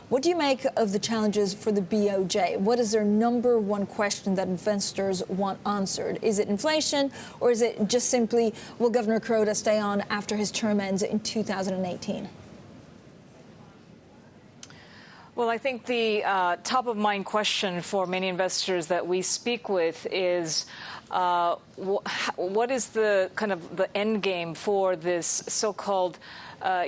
What do you make of the challenges for the BOJ? What is their number one question that investors want answered? Is it inflation, or is it just simply, will Governor Kuroda stay on after his term ends in 2018? Well, I think the top-of-mind question for many investors that we speak with is what is the kind of the end game for this so-called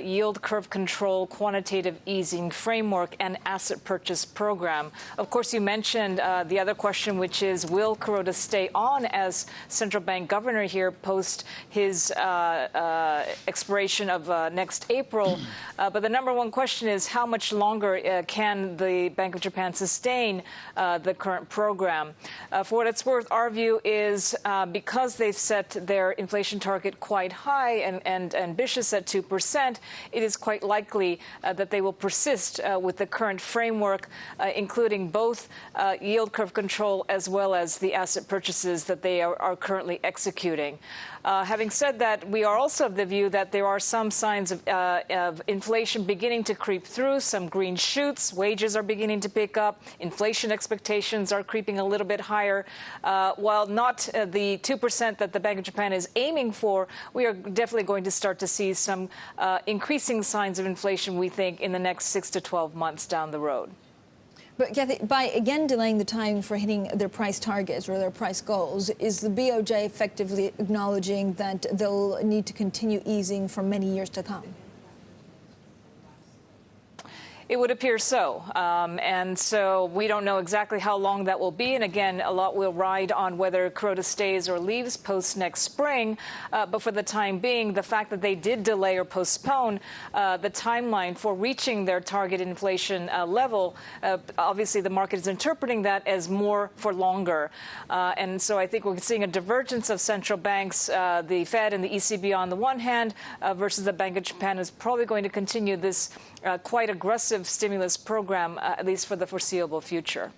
yield curve control, quantitative easing framework and asset purchase program? Of course, you mentioned the other question, which is, will Kuroda stay on as central bank governor here post his expiration of next April? But the number one question is, how much longer can the Bank of Japan sustain the current program? For what it's worth, our view is because they've set their inflation target quite high and ambitious at 2%, it is quite likely that they will persist with the current framework, including both yield curve control as well as the asset purchases that they are currently executing. Having said that, we are also of the view that there are some signs of inflation beginning to creep through, some green shoots. Wages are beginning to pick up. Inflation expectations are creeping a little bit higher. While not the 2% that the Bank of Japan is aiming for, we are definitely going to start to see some increasing signs of inflation, we think, in the next 6 to 12 months down the road. But, Kathy, by again delaying the time for hitting their price targets or their price goals, is the BOJ effectively acknowledging that they'll need to continue easing for many years to come? It would appear so. And so we don't know exactly how long that will be. And again, a lot will ride on whether Kuroda stays or leaves post next spring. But for the time being, the fact that they did delay or postpone the timeline for reaching their target inflation level, obviously the market is interpreting that as more for longer. And so I think we're seeing a divergence of central banks, the Fed and the ECB on the one hand, versus the Bank of Japan is probably going to continue this quite aggressive stimulus program, at least for the foreseeable future.